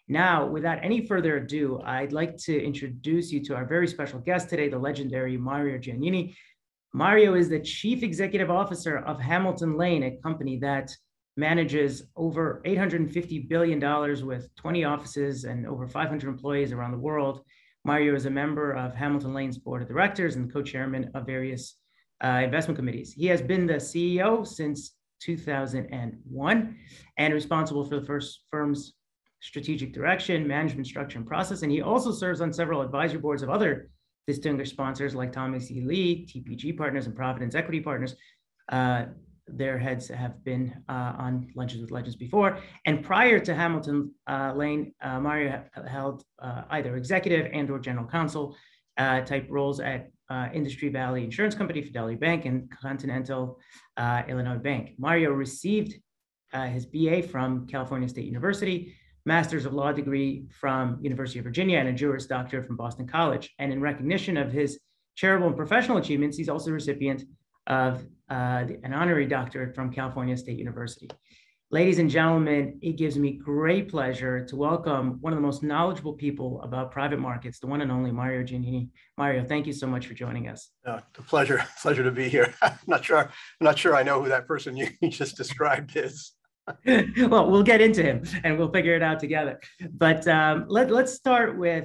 Now, without any further ado, I'd like to introduce you to our very special guest today, the legendary Mario Giannini. Mario is the Chief Executive Officer of Hamilton Lane, a company that manages over $850 billion with 20 offices and over 500 employees around the world. Mario is a member of Hamilton Lane's board of directors and co-chairman of various investment committees. He has been the CEO since 2001 and responsible for the firm's strategic direction, management structure, and process. And he also serves on several advisory boards of other distinguished sponsors like Thomas E. Lee, TPG Partners, and Providence Equity Partners. Their heads have been on Lunches with Legends before. And prior to Hamilton Lane, Mario held either executive and or general counsel type roles at Industry Valley Insurance Company, Fidelity Bank, and Continental Illinois Bank. Mario received his BA from California State University, Master's of Law degree from University of Virginia, and a Juris Doctor from Boston College. And in recognition of his charitable and professional achievements, he's also a recipient of an honorary doctorate from California State University. Ladies and gentlemen, it gives me great pleasure to welcome one of the most knowledgeable people about private markets, the one and only Mario Giannini. Mario, thank you so much for joining us. The pleasure to be here. I'm not sure I know who that person you just described is. Well, we'll get into him and we'll figure it out together. But let's start with,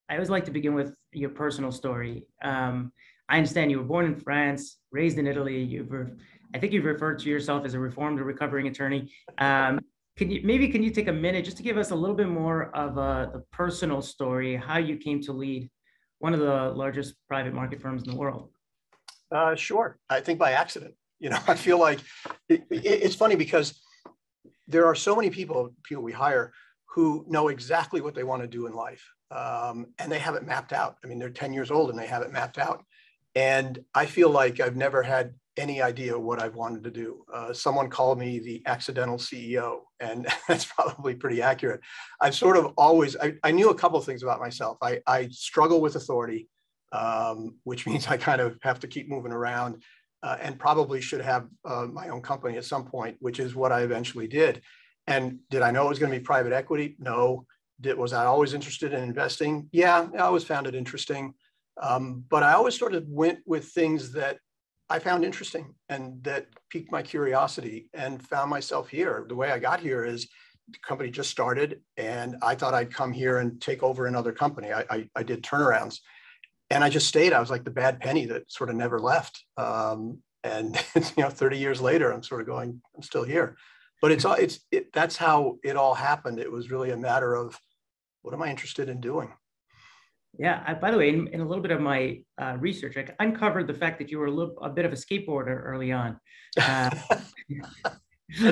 I always like to begin with your personal story. I understand you were born in France, raised in Italy. I think you've referred to yourself as a reformed or recovering attorney. Can you take a minute just to give us a little bit more of the personal story, how you came to lead one of the largest private market firms in the world? Sure. I think by accident. I feel like it's funny because there are so many people we hire who know exactly what they want to do in life. And they have it mapped out. I mean, they're 10 years old and they have it mapped out. And I feel like I've never had any idea what I've wanted to do. Someone called me the accidental CEO, and that's probably pretty accurate. I've sort of always, I knew a couple of things about myself. I struggle with authority, which means I kind of have to keep moving around. And probably should have my own company at some point, which is what I eventually did. And did I know it was going to be private equity? No. Was I always interested in investing? Yeah, I always found it interesting. But I always sort of went with things that I found interesting and that piqued my curiosity, and found myself here. The way I got here is the company just started and I thought I'd come here and take over another company. I did turnarounds. And I just stayed. I was like the bad penny that sort of never left. And 30 years later, I'm sort of going, I'm still here. But that's how it all happened. It was really a matter of, what am I interested in doing? Yeah. By the way, in a little bit of my research, I uncovered the fact that you were a bit of a skateboarder early on. A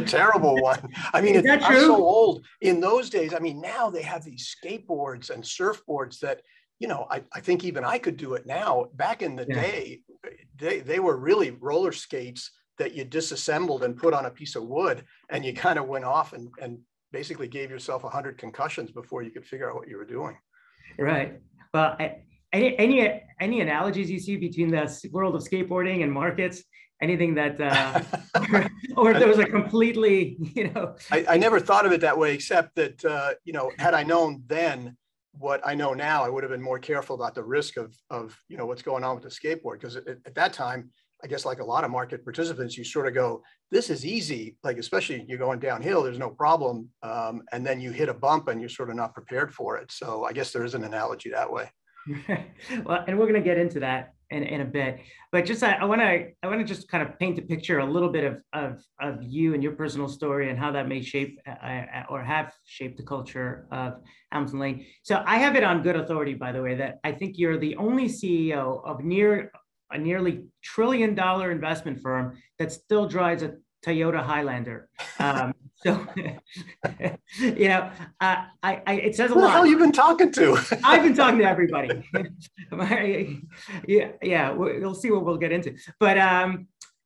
terrible one. I mean, I'm so old. In those days, I mean, now they have these skateboards and surfboards that, I think even I could do it now. Back in the day, they were really roller skates that you disassembled and put on a piece of wood, and you kind of went off and basically gave yourself 100 concussions before you could figure out what you were doing. Right. Well, any analogies you see between the world of skateboarding and markets? Anything that, or if there was a completely, I never thought of it that way, except that, had I known then what I know now, I would have been more careful about the risk of what's going on with the skateboard. Because at that time, I guess like a lot of market participants, you sort of go, this is easy. Like, especially you're going downhill, there's no problem. And then you hit a bump and you're sort of not prepared for it. So I guess there is an analogy that way. Well, and we're going to get into that in a bit, but just I want to just kind of paint a picture a little bit of you and your personal story and how that may shape or have shaped the culture of Hamilton Lane. So I have it on good authority, by the way, that I think you're the only CEO of a nearly $1 trillion investment firm that still drives a Toyota Highlander. So, it says a lot. Who the hell you been talking to? I've been talking to everybody. We'll see what we'll get into. But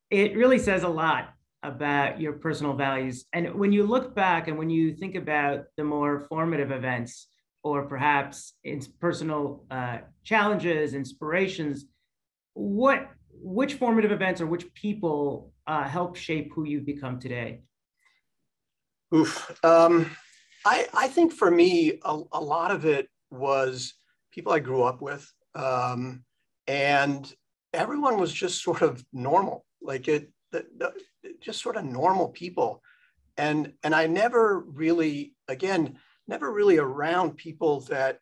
it really says a lot about your personal values. And when you look back and when you think about the more formative events, or perhaps in personal challenges, inspirations, which formative events or which people help shape who you've become today? I think for me, a lot of it was people I grew up with. And everyone was just sort of normal, like just sort of normal people. And I never really, again, never really around people that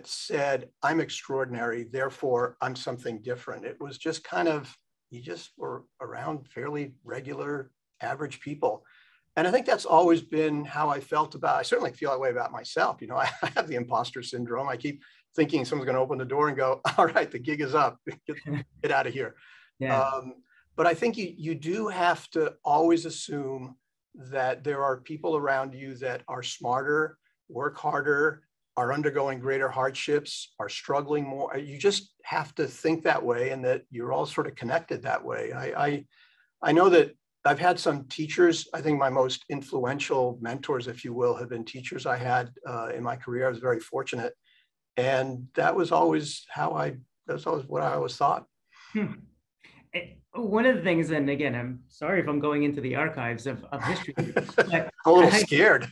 said, I'm extraordinary, therefore I'm something different. It was just kind of, you just were around fairly regular, average people. And I think that's always been how I felt about, I certainly feel that way about myself. You know, I have the imposter syndrome. I keep thinking someone's going to open the door and go, all right, the gig is up, get out of here. Yeah. But I think you do have to always assume that there are people around you that are smarter, work harder, are undergoing greater hardships, are struggling more. You just have to think that way, and that you're all sort of connected that way. I know that I've had some teachers. I think my most influential mentors, if you will, have been teachers I had in my career. I was very fortunate. And that was always that's always what I always thought. One of the things, and again, I'm sorry if I'm going into the archives of history. I'm a little scared.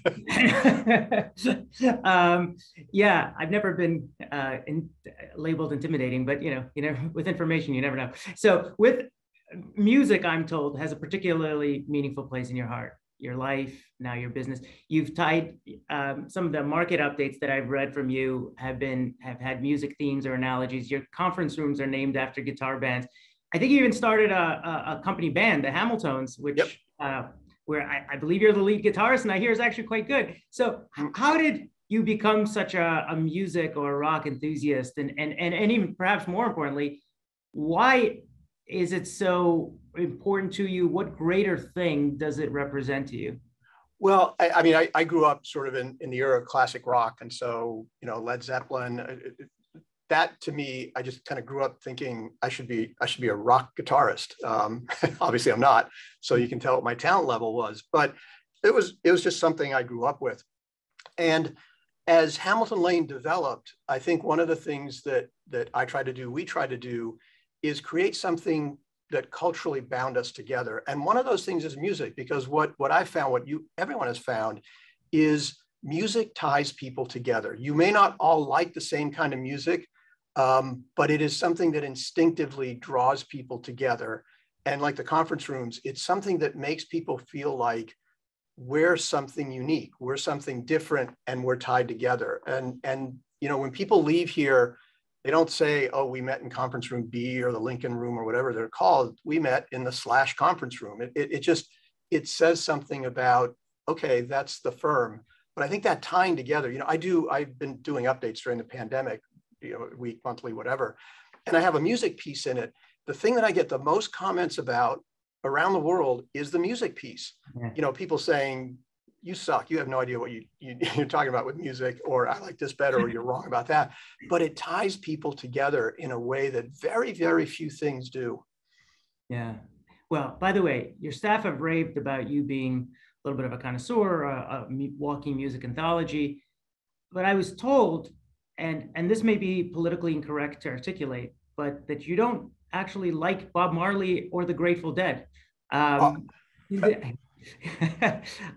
Yeah, I've never been labeled intimidating, but you know, with information, you never know. So with music, I'm told, has a particularly meaningful place in your heart, your life, now your business. You've tied some of the market updates that I've read from you have had music themes or analogies. Your conference rooms are named after guitar bands. I think you even started a company band, the Hamiltons, which where I believe you're the lead guitarist, and I hear is actually quite good. So how did you become such a music or rock enthusiast? And even perhaps more importantly, why is it so important to you? What greater thing does it represent to you? Well, I mean, I grew up sort of in the era of classic rock. And so, you know, Led Zeppelin, that to me, I just kind of grew up thinking I should be a rock guitarist. Obviously I'm not, so you can tell what my talent level was, but it was just something I grew up with. And as Hamilton Lane developed, I think one of the things that we try to do is create something that culturally bound us together. And one of those things is music, because what I found, everyone has found, is music ties people together. You may not all like the same kind of music, but it is something that instinctively draws people together. And like the conference rooms, it's something that makes people feel like we're something unique, we're something different, and we're tied together. And you know, when people leave here, they don't say, oh, we met in conference room B or the Lincoln room or whatever they're called. We met in the / conference room. It says something about, okay, that's the firm. But I think that tying together, you know, I've been doing updates during the pandemic, you know, week, monthly, whatever. And I have a music piece in it. The thing that I get the most comments about around the world is the music piece. Yeah. You know, people saying, you suck, you have no idea what you're talking about with music, or I like this better, or you're wrong about that. But it ties people together in a way that very, very few things do. Yeah. Well, by the way, your staff have raved about you being a little bit of a connoisseur, a walking music anthology. But I was told, and this may be politically incorrect to articulate, but that you don't actually like Bob Marley or the Grateful Dead.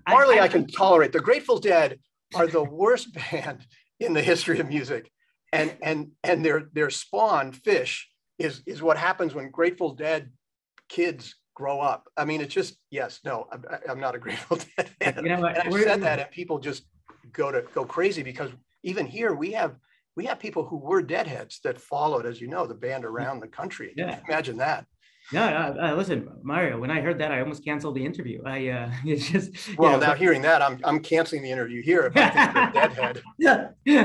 Marley, I can tolerate. The Grateful Dead are the worst band in the history of music, and their spawn, Fish, is what happens when Grateful Dead kids grow up. I mean, it's just, yes, no, I'm not a Grateful Dead fan. You know what, and I've said that, and people just go crazy, because even here we have people who were Deadheads that followed, as you know, the band around the country. Yeah. Imagine that. No, listen, Mario, when I heard that, I almost canceled the interview. It's just, well, now hearing that, I'm canceling the interview here if I think you're a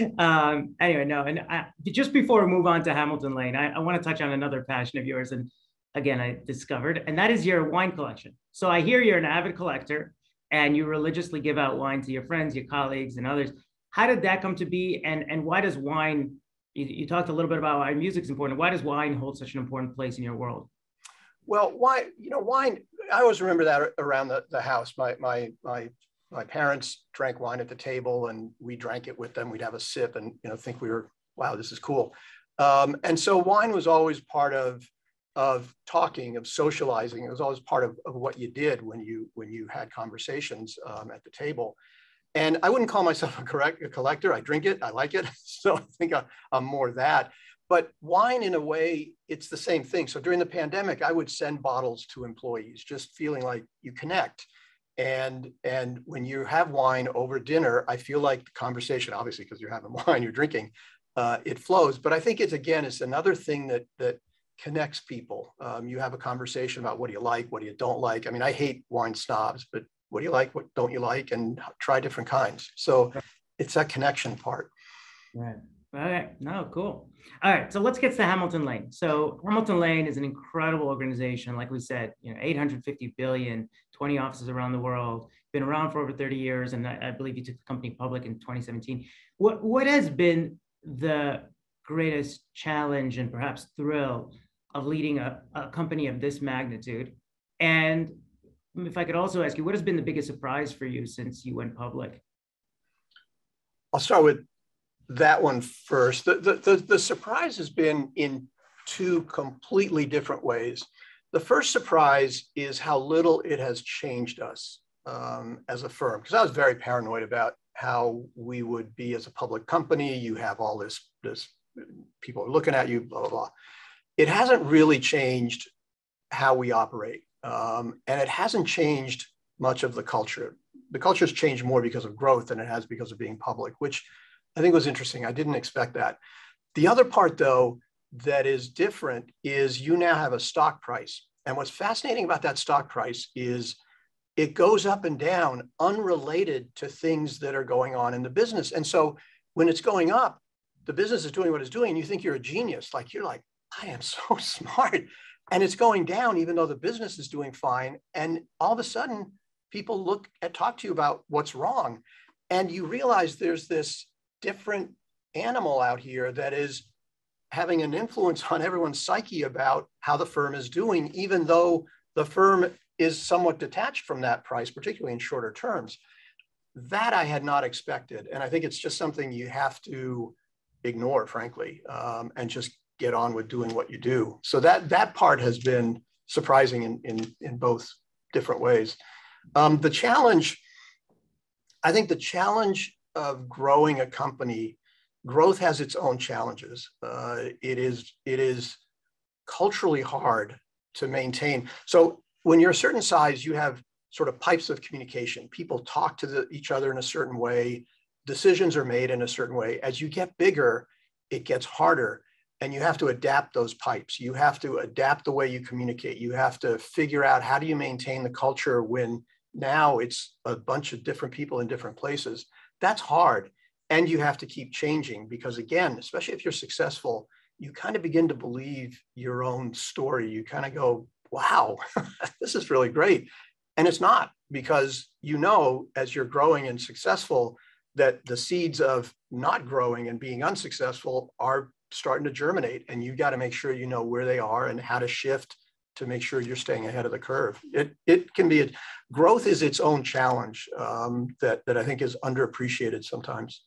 Deadhead. Anyway, no, and just before we move on to Hamilton Lane, I want to touch on another passion of yours, and again, I discovered, and that is your wine collection. So I hear you're an avid collector, and you religiously give out wine to your friends, your colleagues, and others. How did that come to be, and why does wine? You talked a little bit about why music's important. Why does wine hold such an important place in your world? Well, wine, I always remember that around the house. My parents drank wine at the table, and we drank it with them. We'd have a sip and, think we were, wow, this is cool. And so wine was always part of talking, of socializing. It was always part of what you did when you had conversations at the table. And I wouldn't call myself a collector. I drink it. I like it. So I think I'm more that. But wine, in a way, it's the same thing. So during the pandemic, I would send bottles to employees, just feeling like you connect. And when you have wine over dinner, I feel like the conversation, obviously, because you're having wine, you're drinking, it flows. But I think it's another thing that connects people. You have a conversation about what do you like, what do you don't like. I mean, I hate wine snobs, but what do you like, what don't you like, and try different kinds. So it's that connection part. Right. Okay. No, cool. All right. So let's get to Hamilton Lane. So Hamilton Lane is an incredible organization. Like we said, 850 billion, 20 offices around the world, been around for over 30 years. And I believe you took the company public in 2017. What has been the greatest challenge and perhaps thrill of leading a company of this magnitude? And if I could also ask you, what has been the biggest surprise for you since you went public? I'll start with that one first. The surprise has been in two completely different ways. The first surprise is how little it has changed us as a firm, because I was very paranoid about how we would be as a public company. You have all this people are looking at you, blah, blah, blah. It hasn't really changed how we operate. And it hasn't changed much of the culture. The culture's changed more because of growth than it has because of being public, which I think was interesting. I didn't expect that. The other part, though, that is different is you now have a stock price. And what's fascinating about that stock price is it goes up and down unrelated to things that are going on in the business. And so when it's going up, the business is doing what it's doing, and you think you're a genius. Like, you're like, I am so smart. And it's going down even though the business is doing fine. And all of a sudden, people talk to you about what's wrong. And you realize there's this different animal out here that is having an influence on everyone's psyche about how the firm is doing, even though the firm is somewhat detached from that price, particularly in shorter terms. That I had not expected. And I think it's just something you have to ignore, frankly, and just get on with doing what you do. So that part has been surprising in both different ways. I think the challenge of growing a company, growth has its own challenges. It is culturally hard to maintain. So when you're a certain size, you have sort of pipes of communication. People talk to each other in a certain way. Decisions are made in a certain way. As you get bigger, it gets harder. And you have to adapt those pipes. You have to adapt the way you communicate. You have to figure out how do you maintain the culture when now it's a bunch of different people in different places. That's hard. And you have to keep changing because, again, especially if you're successful, you kind of begin to believe your own story. You kind of go, wow, this is really great. And it's not, because as you're growing and successful, that the seeds of not growing and being unsuccessful are starting to germinate, and you got to make sure you know where they are and how to shift to make sure you're staying ahead of the curve. It can be growth is its own challenge that I think is underappreciated sometimes.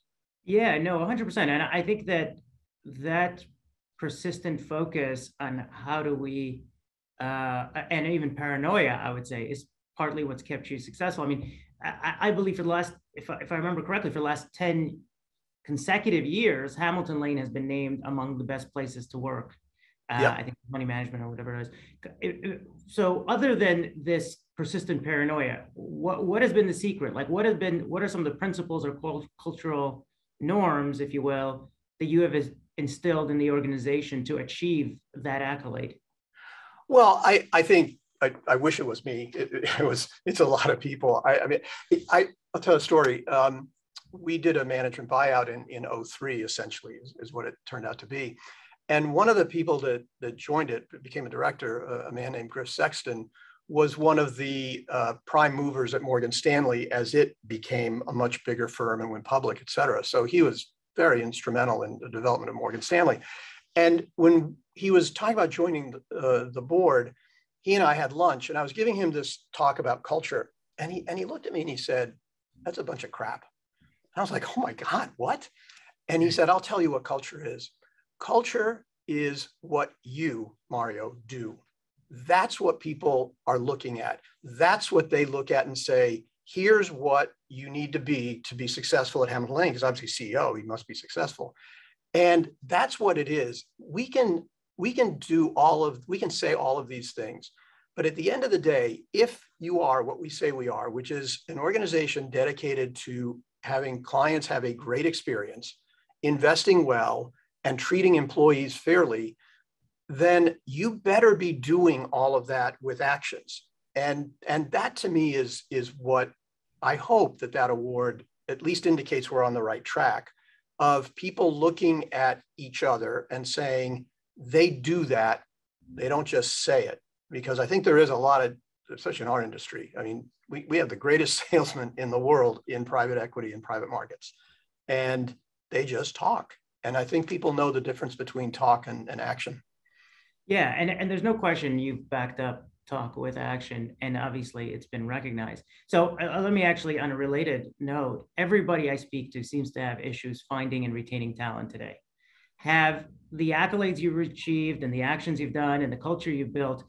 Yeah, no, 100%. And I think that persistent focus on how do we, and even paranoia, I would say, is partly what's kept you successful. I mean, I believe for the last, if I remember correctly, for the last 10 consecutive years, Hamilton Lane has been named among the best places to work. Yep. I think money management or whatever it is. So other than this persistent paranoia, what has been the secret? Like, what are some of the principles or cultural norms, if you will, that you have instilled in the organization to achieve that accolade? Well, I think I wish it was me. It's a lot of people. I'll tell a story. We did a management buyout in 2003, essentially, is what it turned out to be. And one of the people that joined it, became a director, a man named Griff Sexton, was one of the prime movers at Morgan Stanley as it became a much bigger firm and went public, et cetera. So he was very instrumental in the development of Morgan Stanley. And when he was talking about joining the board, he and I had lunch, and I was giving him this talk about culture. And he looked at me and he said, "That's a bunch of crap." I was like, oh my God, what? And he said, I'll tell you what culture is. Culture is what you, Mario, do. That's what people are looking at. That's what they look at and say, here's what you need to be successful at Hamilton Lane, because obviously CEO, he must be successful. And that's what it is. We can say all of these things, but at the end of the day, if you are what we say we are, which is an organization dedicated to having clients have a great experience, investing well, and treating employees fairly, then you better be doing all of that with actions. And that to me is what I hope that award at least indicates we're on the right track, of people looking at each other and saying they do that. They don't just say it, because I think there is a lot of, especially in our industry, I mean, we have the greatest salesmen in the world in private equity and private markets, and they just talk. And I think people know the difference between talk and action. Yeah, and there's no question you've backed up talk with action, and obviously it's been recognized. So let me actually, on a related note, everybody I speak to seems to have issues finding and retaining talent today. Have the accolades you've achieved and the actions you've done and the culture you've built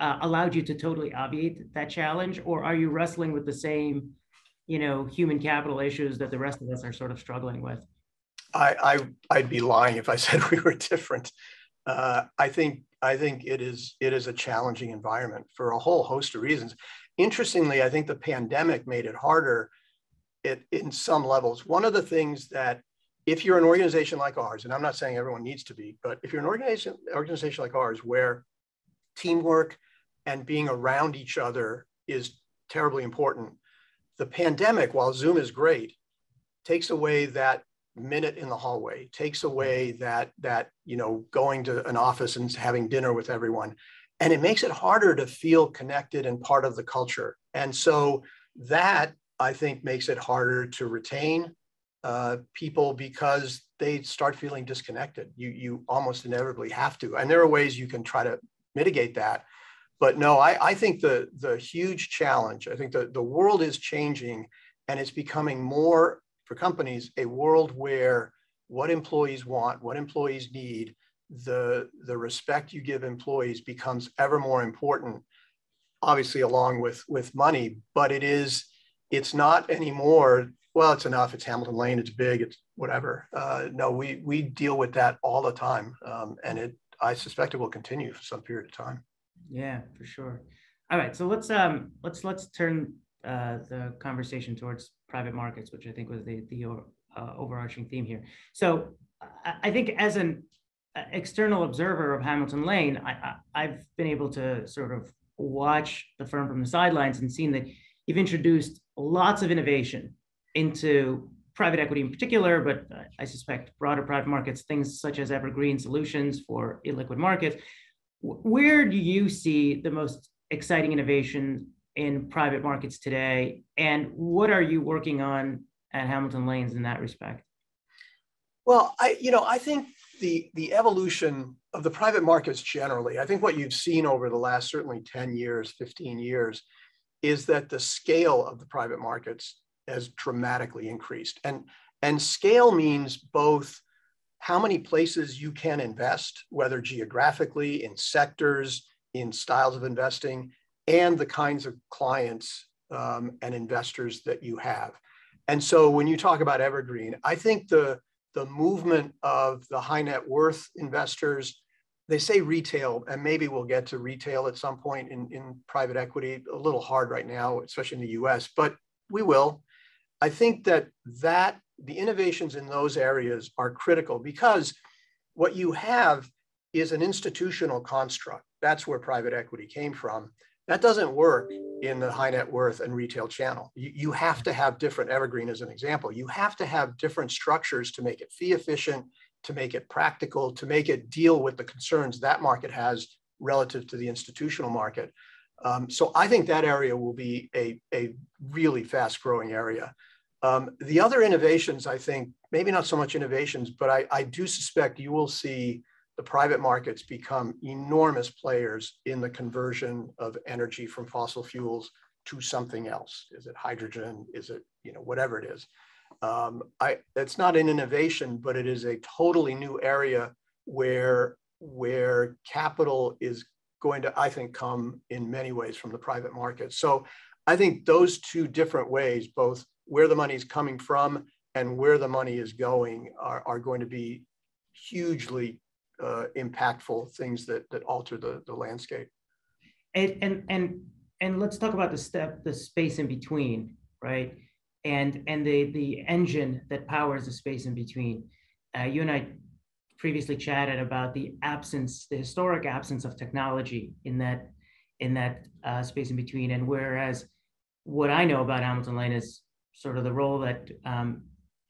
allowed you to totally obviate that challenge, or are you wrestling with the same, human capital issues that the rest of us are sort of struggling with? I'd be lying if I said we were different. I think it is a challenging environment for a whole host of reasons. Interestingly, I think the pandemic made it harder in some levels. One of the things that, if you're an organization like ours, and I'm not saying everyone needs to be, but if you're an organization like ours, where teamwork and being around each other is terribly important, the pandemic, while Zoom is great, takes away that minute in the hallway, takes away that going to an office and having dinner with everyone, and it makes it harder to feel connected and part of the culture. And so that, I think, makes it harder to retain people, because they start feeling disconnected. You almost inevitably have to, and there are ways you can try to mitigate that. But no, I think the huge challenge, I think the world is changing, and it's becoming more, for companies, a world where what employees want, what employees need, the respect you give employees becomes ever more important, obviously along with money, but it's not anymore, well, it's enough, it's Hamilton Lane, it's big, it's whatever. No, we deal with that all the time. And I suspect it will continue for some period of time. Yeah, for sure. All right, so let's turn the conversation towards private markets, which I think was the overarching theme here. So I think, as an external observer of Hamilton Lane, I've been able to sort of watch the firm from the sidelines and seen that you've introduced lots of innovation into private equity in particular, but I suspect broader private markets, things such as evergreen solutions for illiquid markets. Where do you see the most exciting innovation in private markets today, and what are you working on at Hamilton Lanes in that respect? Well, I think the evolution of the private markets generally, I think what you've seen over the last certainly 10 years, 15 years, is that the scale of the private markets has dramatically increased. And scale means both how many places you can invest, whether geographically, in sectors, in styles of investing, and the kinds of clients and investors that you have. And so when you talk about evergreen, I think the movement of the high net worth investors, they say retail, and maybe we'll get to retail at some point in private equity, a little hard right now, especially in the US, but we will. I think that the innovations in those areas are critical, because what you have is an institutional construct. That's where private equity came from. That doesn't work in the high net worth and retail channel. You have to have different, evergreen as an example, you have to have different structures to make it fee efficient, to make it practical, to make it deal with the concerns that market has relative to the institutional market. So I think that area will be a really fast growing area. The other innovations, I think, maybe not so much innovations, but I do suspect you will see the private markets become enormous players in the conversion of energy from fossil fuels to something else. Is it hydrogen? Is it, whatever it is? It's not an innovation, but it is a totally new area where capital is going to, I think, come in many ways from the private market. So I think those two different ways, both where the money is coming from and where the money is going are going to be hugely impactful things that alter the landscape. And let's talk about the space in between, right? And the engine that powers the space in between. You and I previously chatted about the historic absence of technology in that space in between. And whereas what I know about Hamilton Lane is sort of the role that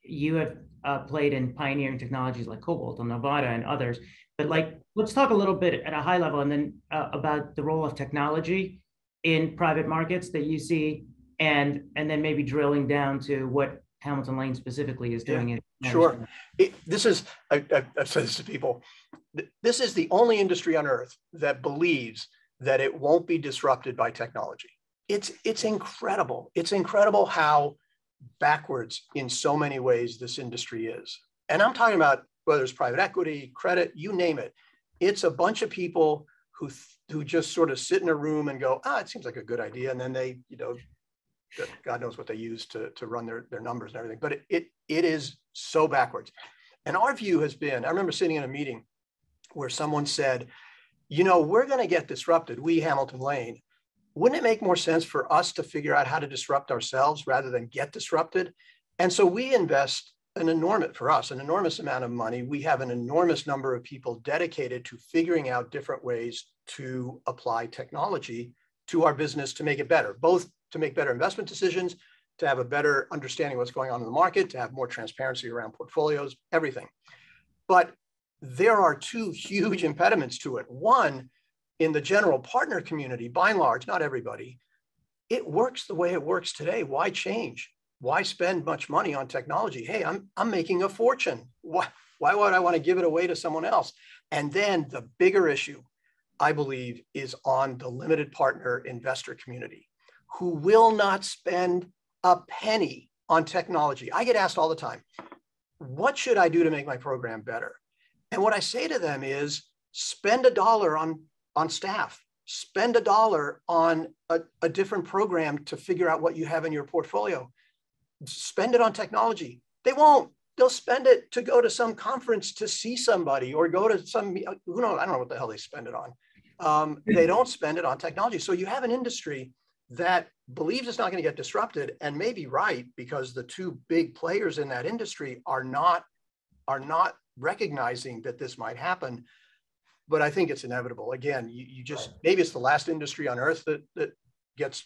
you have played in pioneering technologies like Cobalt and Nevada and others. But let's talk a little bit at a high level, and then about the role of technology in private markets that you see, and then maybe drilling down to what Hamilton Lane specifically is doing. Yeah, sure. I've said this to people. This is the only industry on earth that believes that it won't be disrupted by technology. It's incredible. It's incredible how backwards in so many ways this industry is. And I'm talking about whether it's private equity, credit, you name it. It's a bunch of people who just sort of sit in a room and go, it seems like a good idea. And then they, God knows what they use to run their numbers and everything. But it is so backwards. And our view has been, I remember sitting in a meeting where someone said, we're going to get disrupted, we Hamilton Lane. Wouldn't it make more sense for us to figure out how to disrupt ourselves rather than get disrupted? And so we invest an enormous amount of money. We have an enormous number of people dedicated to figuring out different ways to apply technology to our business to make it better, both to make better investment decisions, to have a better understanding of what's going on in the market, to have more transparency around portfolios, everything. But there are two huge impediments to it. One, in the general partner community, by and large, not everybody, it works the way it works today. Why change? Why spend much money on technology? Hey, I'm making a fortune. Why would I want to give it away to someone else? And then the bigger issue, I believe, is on the limited partner investor community, who will not spend a penny on technology. I get asked all the time, what should I do to make my program better? And what I say to them is, spend $1 on staff, spend $1 on a different program to figure out what you have in your portfolio. Spend it on technology. They won't. They'll spend it to go to some conference to see somebody or go to some, who knows, I don't know what the hell they spend it on. They don't spend it on technology. So you have an industry that believes it's not going to get disrupted, and may be right, because the two big players in that industry are not recognizing that this might happen. But I think it's inevitable. Again, you just, maybe it's the last industry on earth that gets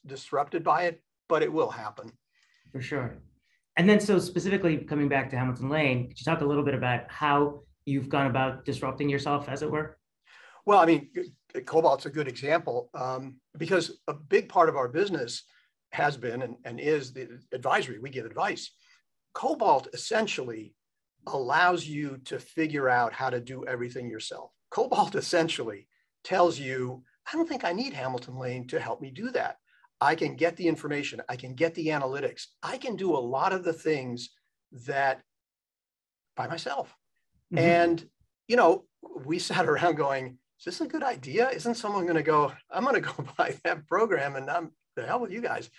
disrupted by it, but it will happen. For sure. And then, so specifically coming back to Hamilton Lane, could you talk a little bit about how you've gone about disrupting yourself, as it were? Well, I mean, Cobalt's a good example, because a big part of our business has been and is the advisory. We give advice. Cobalt essentially allows you to figure out how to do everything yourself. Cobalt essentially tells you, I don't think I need Hamilton Lane to help me do that. I can get the information, I can get the analytics, I can do a lot of the things that by myself. Mm-hmm. And, we sat around going, is this a good idea? Isn't someone going to go, I'm going to go buy that program and I'm the hell with you guys?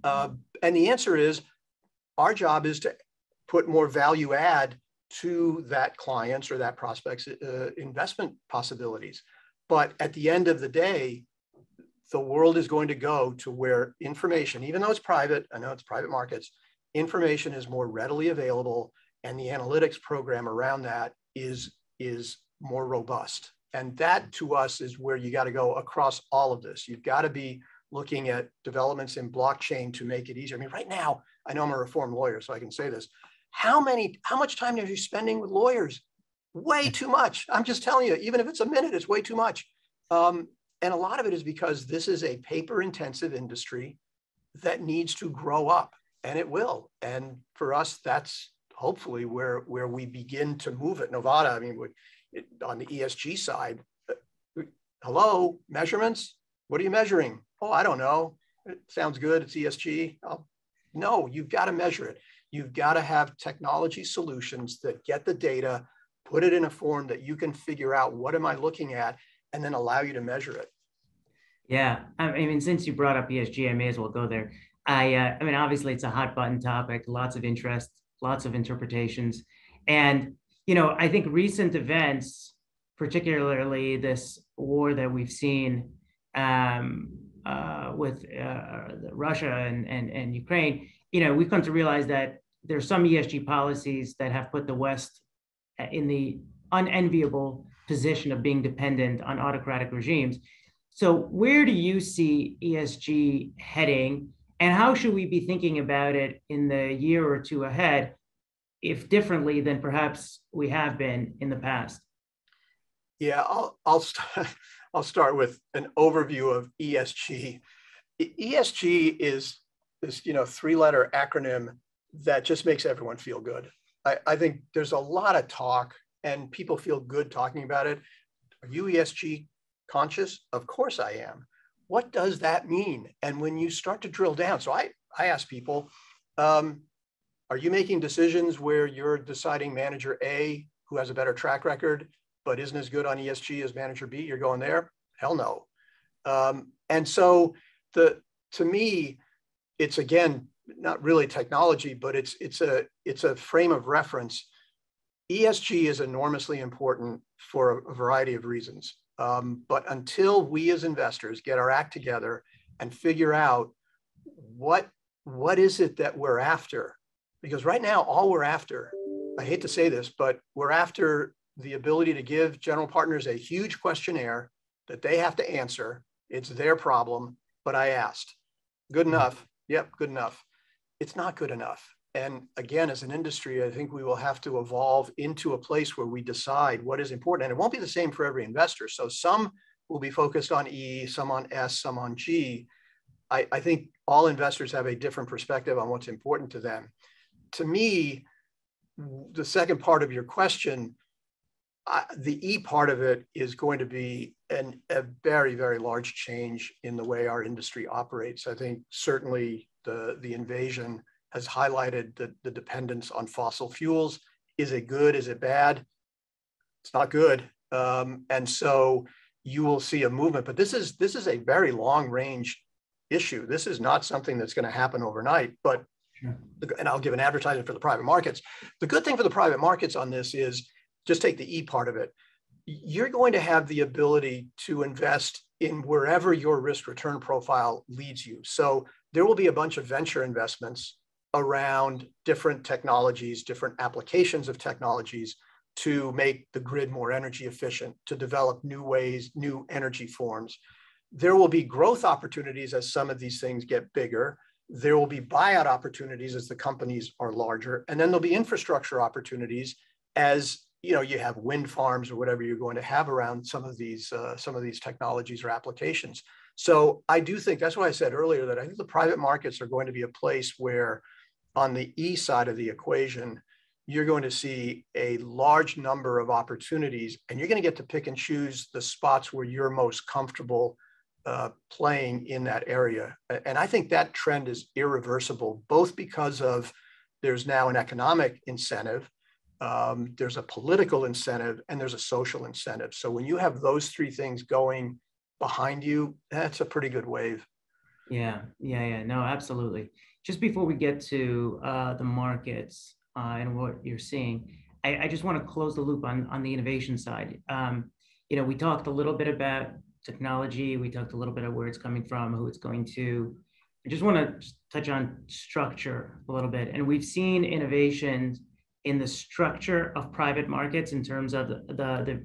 And the answer is, our job is to put more value add to that client's or that prospect's investment possibilities. But at the end of the day, the world is going to go to where information, even though it's private, I know it's private markets, information is more readily available, and the analytics program around that is more robust. And that, to us, is where you got to go across all of this. You've got to be looking at developments in blockchain to make it easier. I mean, right now, I know I'm a reformed lawyer, so I can say this. How much time are you spending with lawyers? Way too much. I'm just telling you, even if it's a minute, it's way too much. And a lot of it is because this is a paper-intensive industry that needs to grow up, and it will. And for us, that's hopefully where we begin to move it. Nevada, I mean, on the ESG side, hello, measurements? What are you measuring? Oh, I don't know. It sounds good. It's ESG. No, you've got to measure it. You've got to have technology solutions that get the data, put it in a form that you can figure out, what am I looking at, and then allow you to measure it. Yeah, I mean, since you brought up ESG, I may as well go there. I mean, obviously, it's a hot button topic, lots of interest, lots of interpretations, and I think recent events, particularly this war that we've seen with Russia and Ukraine, we've come to realize that there's some ESG policies that have put the West in the unenviable position of being dependent on autocratic regimes. So where do you see ESG heading, and how should we be thinking about it in the year or two ahead, if differently than perhaps we have been in the past? Yeah, I'll start with an overview of ESG. ESG is this three-letter acronym that just makes everyone feel good. I think there's a lot of talk and people feel good talking about it. Are you ESG conscious? Of course I am. What does that mean? And when you start to drill down, so I ask people, are you making decisions where you're deciding manager A, who has a better track record, but isn't as good on ESG as manager B? You're going there? Hell no. And so to me, it's again, not really technology, but it's a frame of reference. ESG is enormously important for a variety of reasons. But until we as investors get our act together and figure out what is it that we're after, because right now, all we're after, I hate to say this, but we're after the ability to give general partners a huge questionnaire that they have to answer. It's their problem, but I asked. Good enough? Yep, good enough. It's not good enough. And again, as an industry, I think we will have to evolve into a place where we decide what is important. And it won't be the same for every investor. So some will be focused on E, some on S, some on G. I think all investors have a different perspective on what's important to them. To me, the second part of your question, the E part of it is going to be a very, very large change in the way our industry operates. I think certainly the invasion has highlighted the dependence on fossil fuels. Is it good? Is it bad? It's not good. And so you will see a movement, but this is a very long range issue. This is not something that's going to happen overnight, but, sure. And I'll give an advertisement for the private markets. The good thing for the private markets on this is, just take the E part of it. You're going to have the ability to invest in wherever your risk return profile leads you. So there will be a bunch of venture investments around different technologies, different applications of technologies to make the grid more energy efficient, to develop new ways, new energy forms. There will be growth opportunities as some of these things get bigger. There will be buyout opportunities as the companies are larger. And then there'll be infrastructure opportunities as you have wind farms or whatever you're going to have around some of these technologies or applications. So I do think, that's why I said earlier that I think the private markets are going to be a place where on the E side of the equation, you're going to see a large number of opportunities, and you're going to get to pick and choose the spots where you're most comfortable playing in that area. And I think that trend is irreversible, both because of there's now an economic incentive, there's a political incentive, and there's a social incentive. So when you have those three things going behind you, that's a pretty good wave. Yeah. No, absolutely. Just before we get to the markets and what you're seeing, I just want to close the loop on the innovation side. We talked a little bit about technology. We talked a little bit of where it's coming from, who it's going to. I just want to touch on structure a little bit. And we've seen innovations in the structure of private markets in terms of the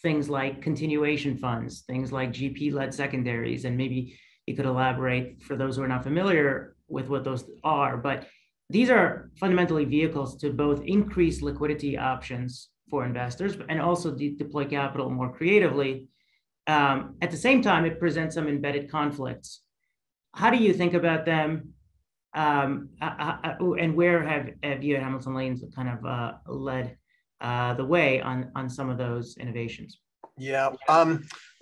things like continuation funds, things like GP-led secondaries, and maybe you could elaborate for those who are not familiar with what those are. But these are fundamentally vehicles to both increase liquidity options for investors and also deploy capital more creatively. At the same time, it presents some embedded conflicts. How do you think about them? And where have you at Hamilton Lane kind of led the way on some of those innovations? Yeah,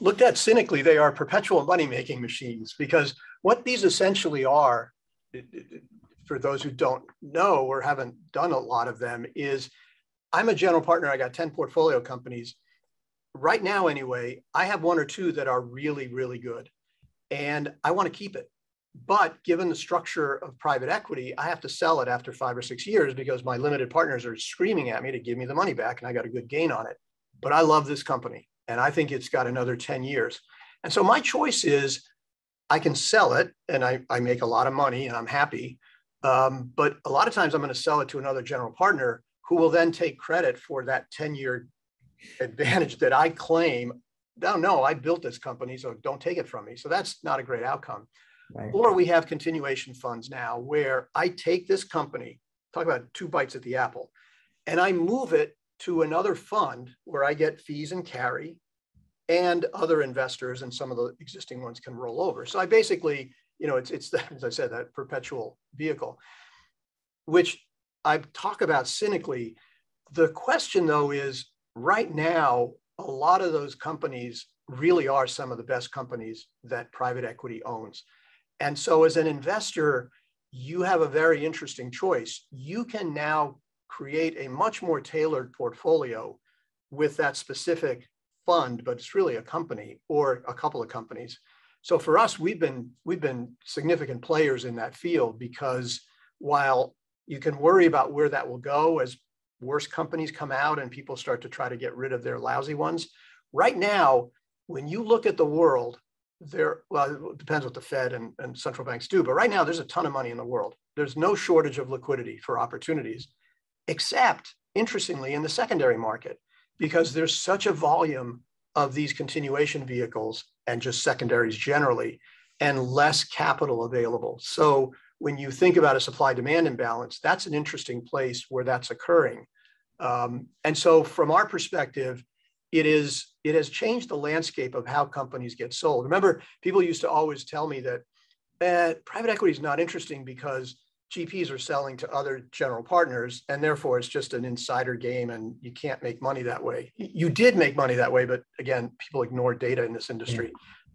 looked at cynically, they are perpetual money-making machines, because what these essentially are, for those who don't know or haven't done a lot of them, is I'm a general partner. I got 10 portfolio companies. Right now, anyway, I have one or two that are really, really good, and I want to keep it. But given the structure of private equity, I have to sell it after 5 or 6 years because my limited partners are screaming at me to give me the money back, and I got a good gain on it. But I love this company, and I think it's got another 10 years. And so my choice is I can sell it, and I make a lot of money, and I'm happy. But a lot of times I'm going to sell it to another general partner who will then take credit for that 10-year advantage that I claim. No, I built this company, so don't take it from me. So that's not a great outcome. Right. Or we have continuation funds now where I take this company, talk about 2 bites at the apple, and I move it to another fund where I get fees and carry, and other investors and some of the existing ones can roll over. So I basically, it's that, as I said, that perpetual vehicle, which I talk about cynically. The question though is, right now, a lot of those companies really are some of the best companies that private equity owns. And so as an investor, you have a very interesting choice. You can now create a much more tailored portfolio with that specific fund, but it's really a company or a couple of companies. So for us, we've been significant players in that field, because while you can worry about where that will go as worse companies come out and people start to try to get rid of their lousy ones, right now, when you look at the world, well, it depends what the Fed and central banks do, but right now there's a ton of money in the world. There's no shortage of liquidity for opportunities, except, interestingly, in the secondary market, because there's such a volume of these continuation vehicles and just secondaries generally, and less capital available. So when you think about a supply-demand imbalance, that's an interesting place where that's occurring. And so from our perspective, it has changed the landscape of how companies get sold. Remember, people used to always tell me that private equity is not interesting because GPs are selling to other general partners, and therefore it's just an insider game and you can't make money that way. You did make money that way, but again, people ignore data in this industry.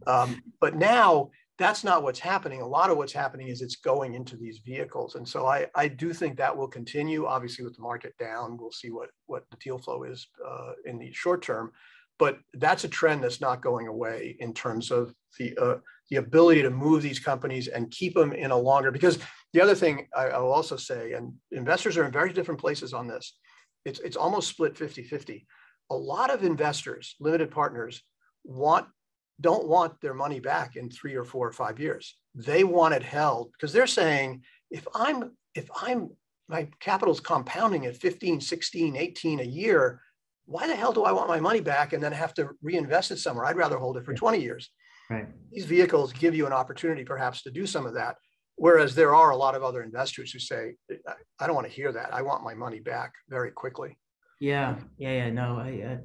But now that's not what's happening. A lot of what's happening is it's going into these vehicles. And so I do think that will continue. Obviously, with the market down, we'll see what the deal flow is in the short term. But that's a trend that's not going away in terms of the ability to move these companies and keep them in a longer, because the other thing I will also say, and investors are in very different places on this, it's almost split 50-50. A lot of investors, limited partners, don't want their money back in 3 or 4 or 5 years. They want it held because they're saying, if my capital's compounding at 15, 16, 18 a year, why the hell do I want my money back and then have to reinvest it somewhere? I'd rather hold it for 20 years. Right. These vehicles give you an opportunity perhaps to do some of that. Whereas there are a lot of other investors who say, I don't want to hear that. I want my money back very quickly. Yeah. No, I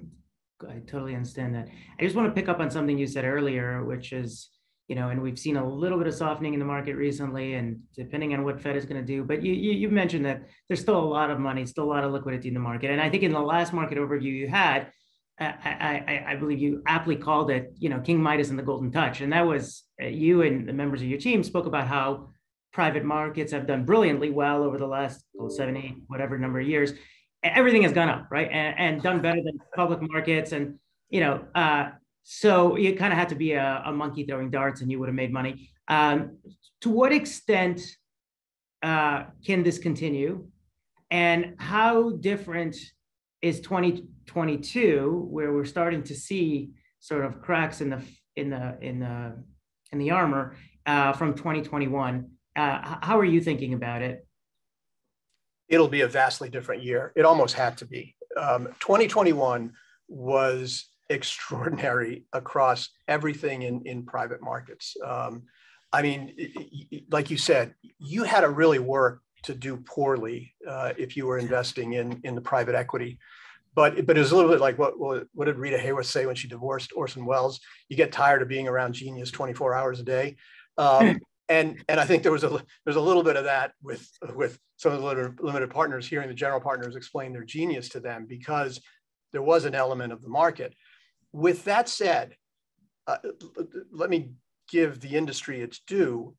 totally understand that. I just want to pick up on something you said earlier, which is, and we've seen a little bit of softening in the market recently, and depending on what Fed is going to do, but you mentioned that there's still a lot of money, still a lot of liquidity in the market. And I think in the last market overview you had, I believe you aptly called it, King Midas and the Golden Touch. And that was you and the members of your team spoke about how private markets have done brilliantly well over the last 7, 8, whatever number of years. Everything has gone up, right? And done better than public markets. And, so you kind of had to be a monkey throwing darts and you would have made money. To what extent can this continue? And how different is 2022, where we're starting to see sort of cracks in the armor from 2021? How are you thinking about it? It'll be a vastly different year. It almost had to be. 2021 was extraordinary across everything in private markets. I mean, like you said, you had to really work to do poorly if you were investing in the private equity. But it was a little bit like what did Rita Hayworth say when she divorced Orson Welles? You get tired of being around genius 24 hours a day. And I think there's a little bit of that with some of the limited partners, hearing the general partners explain their genius to them, because there was an element of the market. With that said, let me give the industry its due.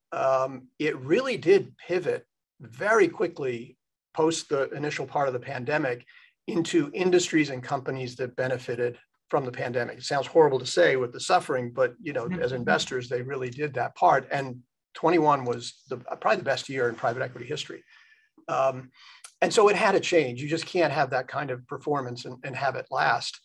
It really did pivot very quickly post the initial part of the pandemic into industries and companies that benefited from the pandemic. It sounds horrible to say with the suffering, but as investors, they really did that part. And 21 was probably the best year in private equity history. And so it had to change. You just can't have that kind of performance and have it last.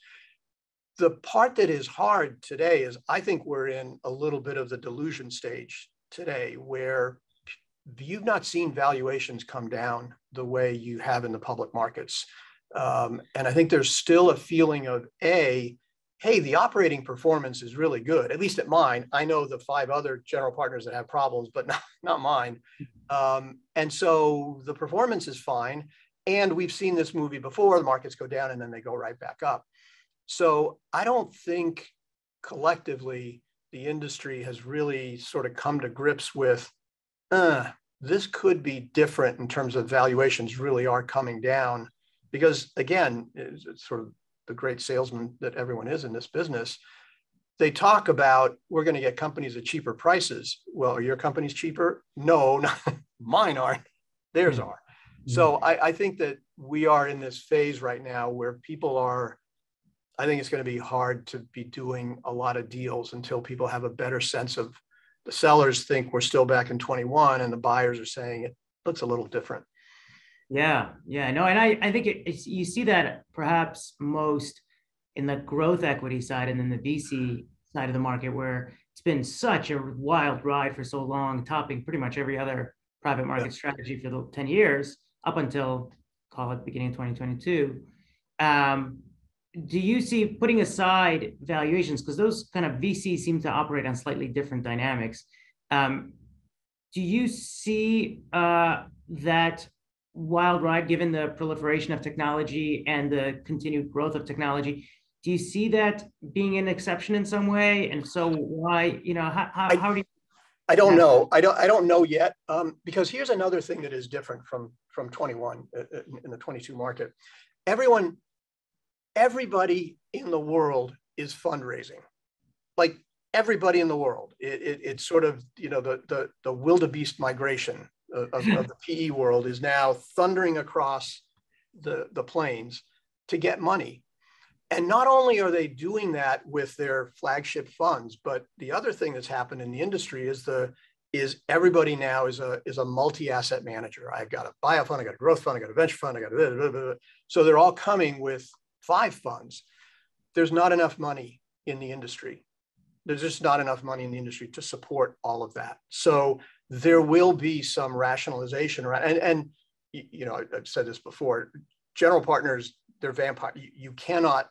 The part that is hard today is I think we're in a little bit of the delusion stage today where you've not seen valuations come down the way you have in the public markets. And I think there's still a feeling of hey, the operating performance is really good, at least at mine. I know the 5 other general partners that have problems, but not mine. And so the performance is fine. And we've seen this movie before, the markets go down and then they go right back up. So I don't think collectively the industry has really sort of come to grips with, this could be different in terms of valuations really are coming down. Because again, it's sort of the great salesman that everyone is in this business. They talk about, we're going to get companies at cheaper prices. Well, are your companies cheaper? No, not, mine aren't, theirs are. So I think that we are in this phase right now where people are, I think it's going to be hard to be doing a lot of deals until people have a better sense of, the sellers think we're still back in 21 and the buyers are saying it looks a little different. Yeah, no, and I think you see that perhaps most in the growth equity side and then the VC side of the market, where it's been such a wild ride for so long, topping pretty much every other private market strategy for the 10 years up until, call it, beginning of 2022. Do you see, putting aside valuations, because those kind of VCs seem to operate on slightly different dynamics, do you see that wild ride, given the proliferation of technology and the continued growth of technology, do you see that being an exception in some way? And so why, how do you? I don't know. I don't know yet, because here's another thing that is different from 21 in the 22 market. Everybody in the world is fundraising, like everybody in the world. It's sort of, the wildebeest migration of the PE world is now thundering across the plains to get money. And not only are they doing that with their flagship funds, but the other thing that's happened in the industry is everybody now is a multi-asset manager. I've got a buyout fund, I got a growth fund, I got a venture fund, I got blah, blah, blah. So they're all coming with 5 funds. There's not enough money in the industry. There's just not enough money in the industry to support all of that. So there will be some rationalization around, and I've said this before, general partners, they're vampire. You cannot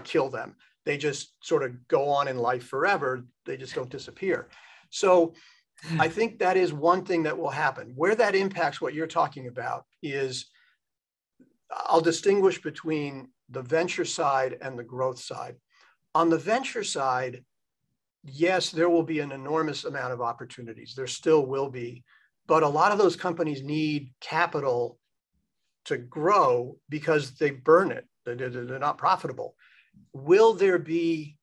kill them. They just sort of go on in life forever. They just don't disappear. So I think that is one thing that will happen. Where that impacts what you're talking about is, I'll distinguish between the venture side and the growth side. On the venture side, yes, there will be an enormous amount of opportunities. There still will be, but a lot of those companies need capital to grow because they burn it. They're not profitable. Will there be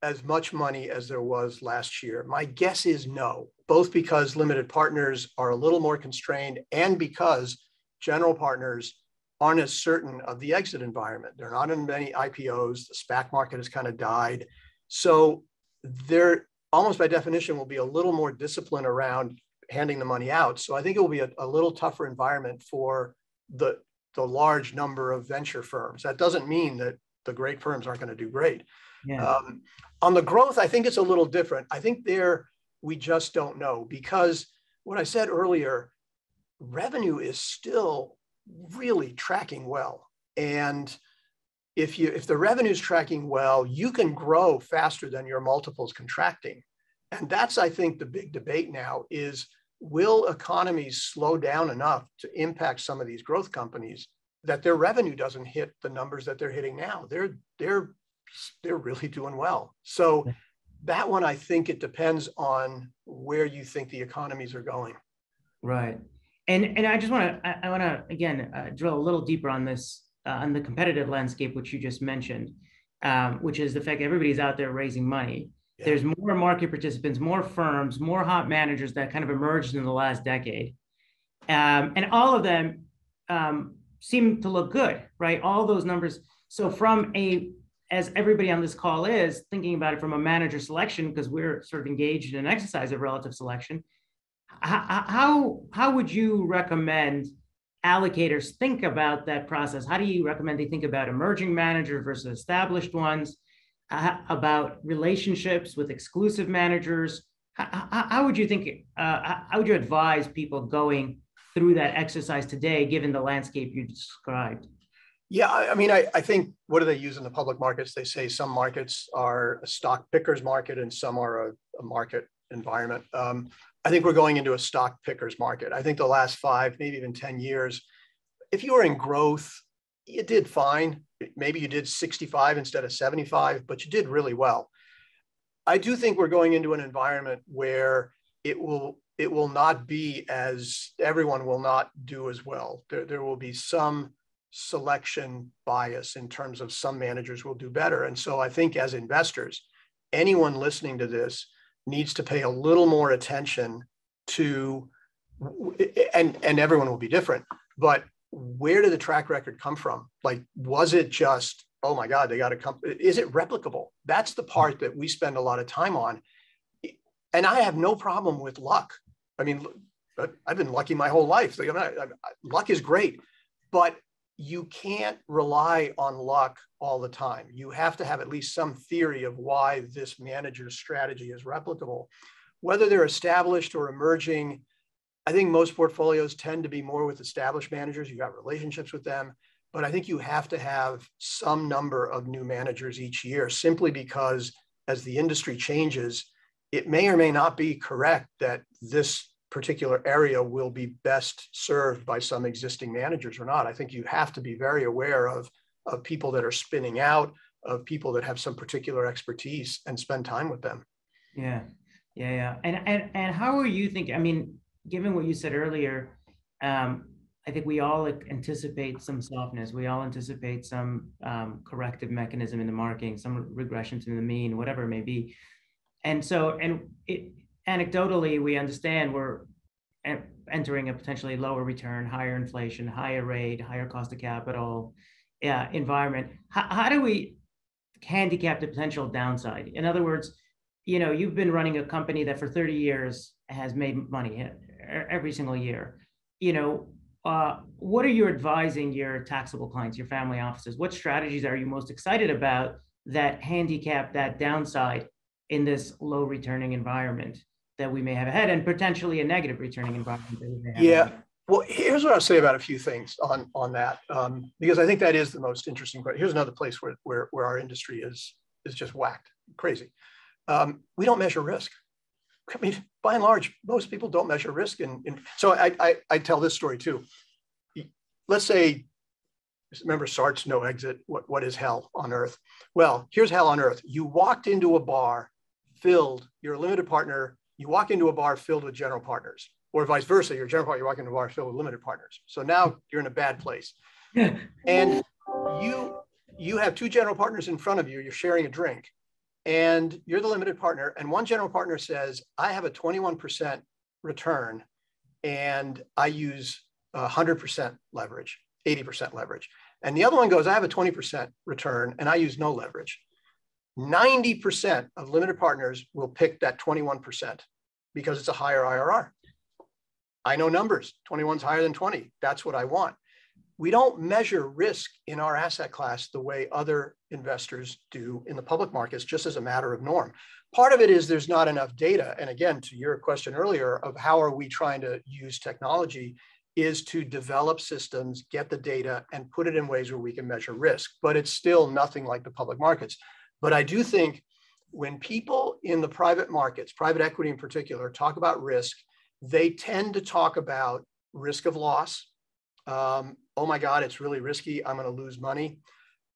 as much money as there was last year? My guess is no, both because limited partners are a little more constrained and because general partners aren't as certain of the exit environment. They're not in many IPOs. The SPAC market has kind of died. So there, almost by definition, will be a little more discipline around handing the money out. So I think it will be a little tougher environment for the large number of venture firms. That doesn't mean that the great firms aren't going to do great. Yeah. On the growth, I think it's a little different. I think we just don't know, because what I said earlier, revenue is still really tracking well. And if the revenue is tracking well, you can grow faster than your multiples contracting. And that's, I think, the big debate now is, will economies slow down enough to impact some of these growth companies that their revenue doesn't hit the numbers that they're hitting now? They're really doing well. So that one, I think it depends on where you think the economies are going. Right. And I just want to again drill a little deeper on this, on the competitive landscape, which you just mentioned, which is the fact that everybody's out there raising money. Yeah. There's more market participants, more firms, more hot managers that kind of emerged in the last decade. And all of them seem to look good, right? All those numbers. So as everybody on this call is thinking about it from a manager selection, because we're sort of engaged in an exercise of relative selection, How would you recommend allocators think about that process? How do you recommend they think about emerging managers versus established ones? About relationships with exclusive managers? How would you think? How would you advise people going through that exercise today, given the landscape you described? Yeah, I mean, I think, what do they use in the public markets? They say some markets are a stock pickers market and some are a market environment. I think we're going into a stock pickers market. I think the last 5, maybe even 10 years, if you were in growth, you did fine. Maybe you did 65 instead of 75, but you did really well. I do think we're going into an environment where it will not be as, everyone will not do as well. There will be some selection bias in terms of some managers will do better. And so I think as investors, anyone listening to this needs to pay a little more attention to, and everyone will be different, but where did the track record come from? Like, was it just, oh my God, they got to come, is it replicable? That's the part that we spend a lot of time on. And I have no problem with luck. I mean, I've been lucky my whole life. Luck is great, but you can't rely on luck all the time. You have to have at least some theory of why this manager's strategy is replicable. Whether they're established or emerging, I think most portfolios tend to be more with established managers. You got relationships with them, but I think you have to have some number of new managers each year, simply because as the industry changes, it may or may not be correct that this particular area will be best served by some existing managers or not. I think you have to be very aware of people that are spinning out, of people that have some particular expertise, and spend time with them. Yeah, yeah. And how are you thinking? I mean, given what you said earlier, I think we all anticipate some softness. We all anticipate some corrective mechanism in the market, some regression to the mean, whatever it may be. And so, anecdotally, we understand we're entering a potentially lower return, higher inflation, higher rate, higher cost of capital environment. How do we handicap the potential downside? In other words, you've been running a company that for 30 years has made money every single year. What are you advising your taxable clients, your family offices? What strategies are you most excited about that handicap that downside in this low returning environment that we may have ahead, and potentially a negative returning environment that we may have ahead? Well, here's what I'll say about a few things on that, because I think that is the most interesting part. Here's another place where our industry is just whacked crazy. We don't measure risk. I mean, by and large, most people don't measure risk. So I tell this story too. Let's say, remember Sartre's No Exit, what is hell on earth? Well, here's hell on earth. You walked into a bar filled, you're a limited partner, you walk into a bar filled with general partners, or vice versa, you're a general partner, you walk into a bar filled with limited partners. So now you're in a bad place. And you have 2 general partners in front of you, you're sharing a drink, and you're the limited partner, and one general partner says, I have a 21% return, and I use 100% leverage, 80% leverage. And the other one goes, I have a 20% return, and I use no leverage. 90% of limited partners will pick that 21% because it's a higher IRR. I know numbers, 21's higher than 20. That's what I want. We don't measure risk in our asset class the way other investors do in the public markets, just as a matter of norm. Part of it is there's not enough data. And again, to your question earlier of how are we trying to use technology, is to develop systems, get the data, and put it in ways where we can measure risk. But it's still nothing like the public markets. But I do think when people in the private markets, private equity in particular, talk about risk, they tend to talk about risk of loss. Oh my God, it's really risky. I'm going to lose money.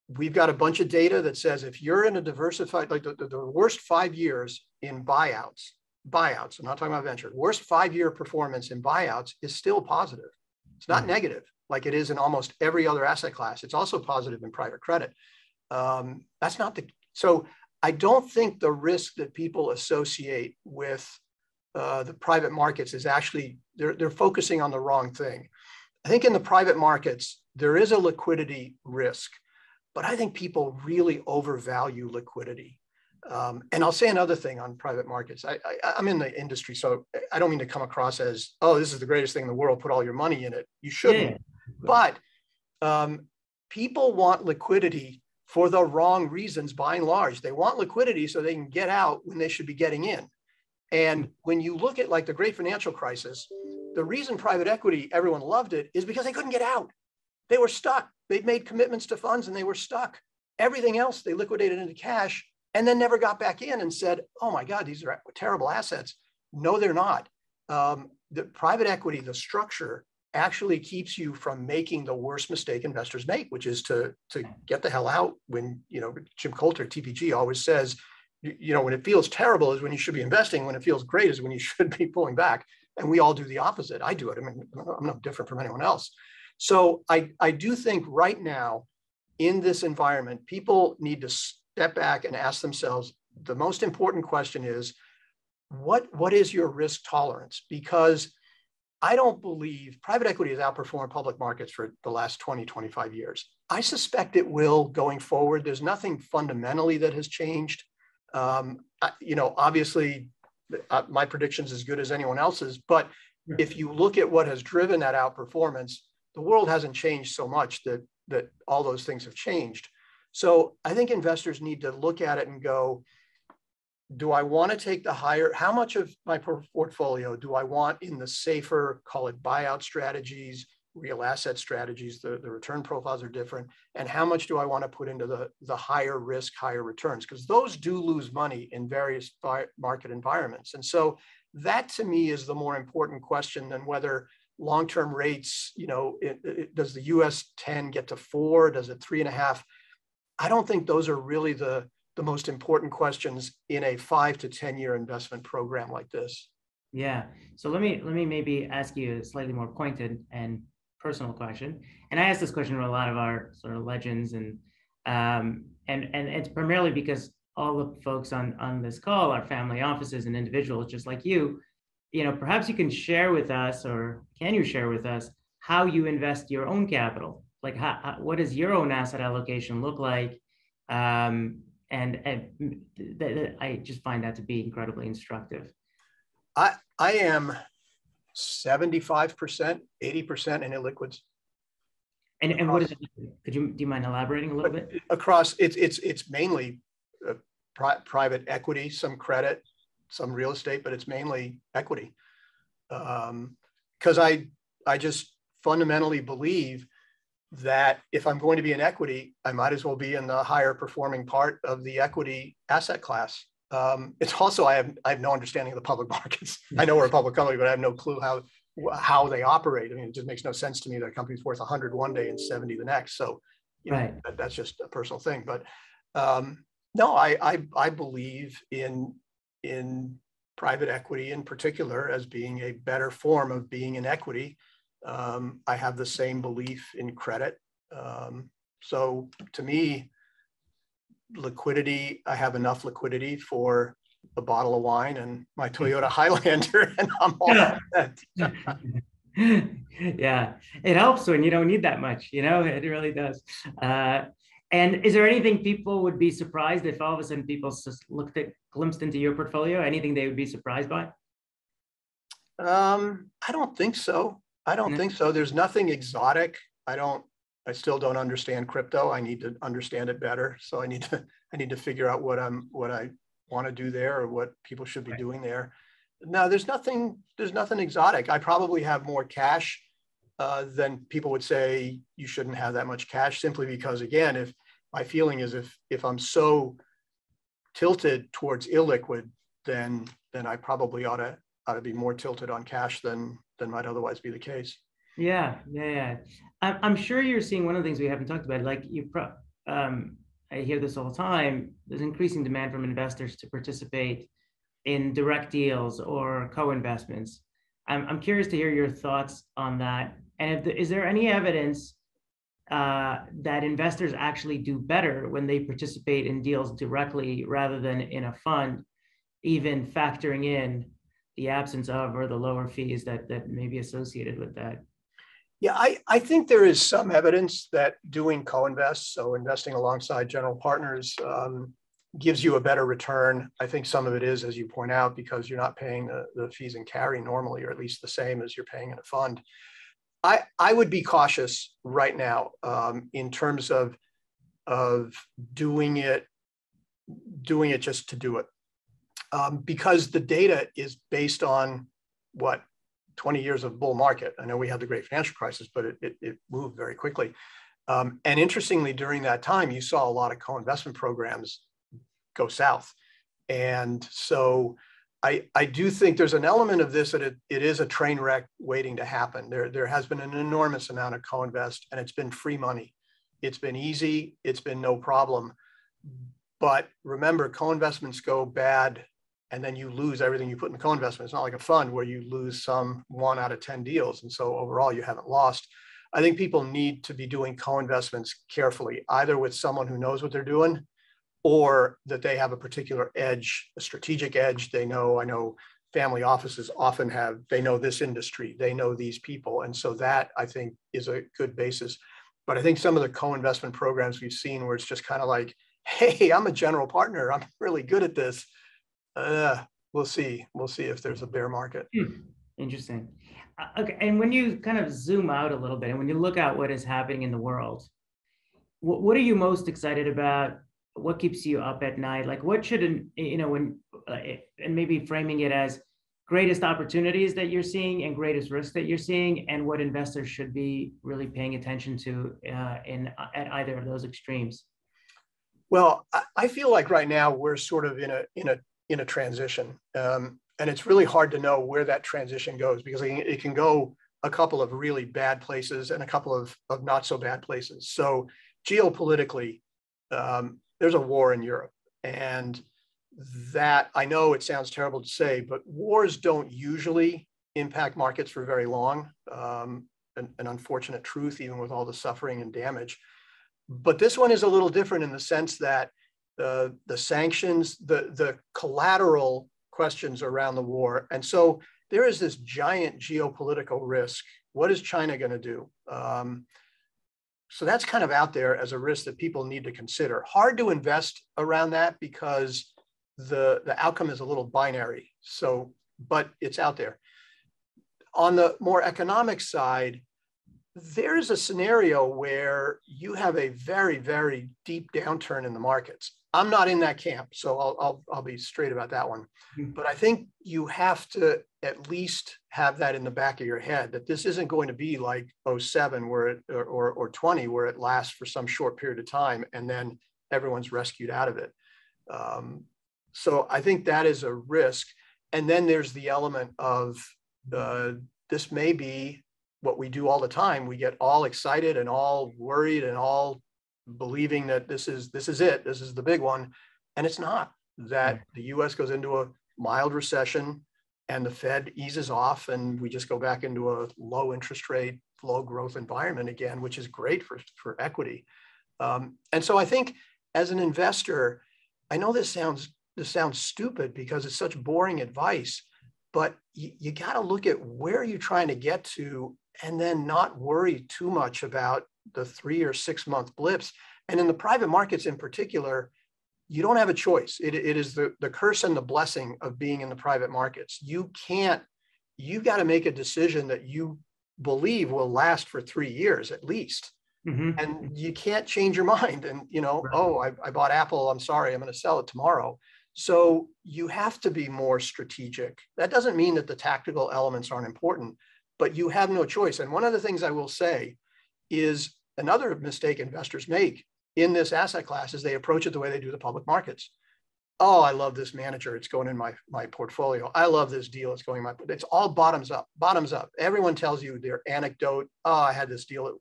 We've got a bunch of data that says if you're in a diversified, like the worst 5 years in buyouts, I'm not talking about venture, worst 5-year performance in buyouts is still positive. It's not negative like it is in almost every other asset class. It's also positive in private credit. That's not the, so I don't think the risk that people associate with the private markets is actually, they're focusing on the wrong thing. I think in the private markets, there is a liquidity risk, but I think people really overvalue liquidity. And I'll say another thing on private markets. I'm in the industry, so I don't mean to come across as, oh, this is the greatest thing in the world, put all your money in it. You shouldn't. Yeah. But people want liquidity for the wrong reasons, by and large. They want liquidity so they can get out when they should be getting in. And when you look at like the great financial crisis, the reason private equity, everyone loved it, is because they couldn't get out. They were stuck. They'd made commitments to funds and they were stuck. Everything else they liquidated into cash and then never got back in and said, oh my God, these are terrible assets. No, they're not. The private equity, the structure actually keeps you from making the worst mistake investors make, which is to get the hell out when, Jim Coulter, TPG, always says, when it feels terrible is when you should be investing. When it feels great is when you should be pulling back. And we all do the opposite. I do it. I mean, I'm no different from anyone else. So I do think right now in this environment, people need to step back and ask themselves, the most important question is, what is your risk tolerance? Because I don't believe private equity has outperformed public markets for the last 20, 25 years. I suspect it will going forward. There's nothing fundamentally that has changed. Obviously, my prediction's as good as anyone else's, but if you look at what has driven that outperformance, the world hasn't changed so much that all those things have changed. So I think investors need to look at it and go, do I want to take the higher, how much of my portfolio do I want in the safer, call it buyout strategies, real asset strategies, the return profiles are different, and how much do I want to put into the higher risk, higher returns? Because those do lose money in various market environments. And so that to me is the more important question than whether long-term rates, does the US 10 get to 4? Does it 3.5? I don't think those are really the most important questions in a 5 to 10 year investment program like this. Yeah. So let me maybe ask you a slightly more pointed and personal question. And I ask this question to a lot of our sort of legends, and it's primarily because all the folks on this call are family offices and individuals just like you. Perhaps you can share with us, or can you share with us how you invest your own capital? Like what does your own asset allocation look like? And I just find that to be incredibly instructive. I am 75%, 80% in illiquids. And what is it? Do you mind elaborating a little bit? Across, it's mainly private equity, some credit, some real estate, but it's mainly equity. Because I just fundamentally believe that if I'm going to be in equity, I might as well be in the higher performing part of the equity asset class. It's also, I have no understanding of the public markets. I know we're a public company, but I have no clue how they operate. I mean, it just makes no sense to me that a company's worth 100 one day and 70 the next. So, right. That's just a personal thing. But no, I believe in private equity in particular as being a better form of being in equity. I have the same belief in credit. So to me, liquidity, I have enough liquidity for a bottle of wine and my Toyota Highlander, and I'm all set. Yeah, it helps when you don't need that much, it really does. And is there anything people would be surprised if all of a sudden people just glimpsed into your portfolio? Anything they would be surprised by? I don't think so. I don't think so. There's nothing exotic. I still don't understand crypto. I need to understand it better. So I need to figure out what I want to do there, or what people should be doing there. No, there's nothing exotic. I probably have more cash than people would say you shouldn't have that much cash, simply because, again, if my feeling is if I'm so tilted towards illiquid, then I probably ought to be more tilted on cash than might otherwise be the case. Yeah. I'm sure you're seeing one of the things we haven't talked about, like I hear this all the time, there's increasing demand from investors to participate in direct deals or co-investments. I'm curious to hear your thoughts on that. And is there any evidence that investors actually do better when they participate in deals directly rather than in a fund, even factoring in the absence of or the lower fees that may be associated with that? Yeah, I think there is some evidence that doing co-invest, so investing alongside general partners, gives you a better return. I think some of it is, as you point out, because you're not paying the fees and carry normally, or at least the same as you're paying in a fund. I would be cautious right now in terms of doing it just to do it, because the data is based on what, 20 years of bull market. I know we had the great financial crisis, but it moved very quickly. And interestingly, during that time, you saw a lot of co-investment programs go south. And so I do think there's an element of this that it is a train wreck waiting to happen. There has been an enormous amount of co-invest, and it's been free money. It's been easy. It's been no problem. But remember, co-investments go bad, and then you lose everything you put in the co-investment. It's not like a fund where you lose some 1 out of 10 deals. And so overall, you haven't lost. I think people need to be doing co-investments carefully, either with someone who knows what they're doing, or that they have a particular edge, a strategic edge. I know family offices often they know this industry, they know these people. And so that, I think, is a good basis. But I think some of the co-investment programs we've seen where it's just kind of like, hey, I'm a general partner, I'm really good at this. We'll see if there's a bear market. Interesting. Okay, and when you kind of zoom out a little bit, and when you look at what is happening in the world, what are you most excited about? What keeps you up at night? Like, what should, and maybe framing it as greatest opportunities that you're seeing and greatest risks that you're seeing, and what investors should be really paying attention to at either of those extremes? Well, I feel like right now we're sort of in a transition, and it's really hard to know where that transition goes, because it can go a couple of really bad places and a couple of not so bad places. So geopolitically, there's a war in Europe, and that, I know it sounds terrible to say, but wars don't usually impact markets for very long. An unfortunate truth, even with all the suffering and damage. But this one is a little different in the sense that the sanctions, the collateral questions around the war. And so there is this giant geopolitical risk. What is China going to do? So that's kind of out there as a risk that people need to consider. Hard to invest around that because the outcome is a little binary. So, but it's out there. On the more economic side, there's a scenario where you have a very, very deep downturn in the markets. I'm not in that camp, so I'll be straight about that one. But I think you have to at least have that in the back of your head, that this isn't going to be like 07 or 20, where it lasts for some short period of time and then everyone's rescued out of it. So I think that is a risk. And then there's the element of this may be what we do all the time. We get all excited and all worried and all believing that this is it, this is the big one. And it's not. That the US goes into a mild recession and the Fed eases off and we just go back into a low interest rate, low growth environment again, which is great for equity. And so I think as an investor, I know this sounds stupid because it's such boring advice, but you got to look at where you're trying to get to and then not worry too much about the 3 or 6 month blips. And in the private markets in particular, you don't have a choice. It is the curse and the blessing of being in the private markets. You got to make a decision that you believe will last for 3 years at least. Mm-hmm. And you can't change your mind. And, right. Oh, I bought Apple. I'm sorry, I'm going to sell it tomorrow. So you have to be more strategic. That doesn't mean that the tactical elements aren't important, but you have no choice. And one of the things I will say is another mistake investors make in this asset class is they approach it the way they do the public markets. Oh, I love this manager. It's going in my portfolio. I love this deal. It's going in it's all bottoms up. Everyone tells you their anecdote. Oh, I had this deal.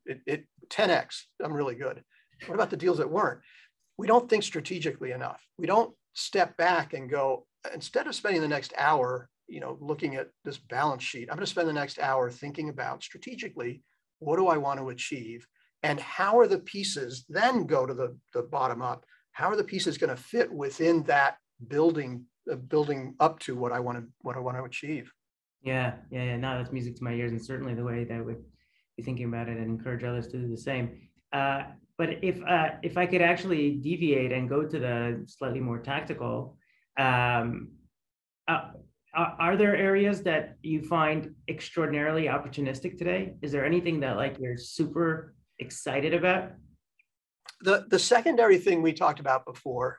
It 10X. I'm really good. What about the deals that weren't? We don't think strategically enough. We don't step back and go, instead of spending the next hour, looking at this balance sheet, I'm going to spend the next hour thinking about strategically, what do I want to achieve? And how are the pieces then go to the bottom up? How are the pieces going to fit within that building up to what I want to achieve? Yeah. No, that's music to my ears, and certainly the way that I would be thinking about it and encourage others to do the same. But if I could actually deviate and go to the slightly more tactical, um, uh, are there areas that you find extraordinarily opportunistic today? Is there anything that like you're super excited about? The secondary thing we talked about before,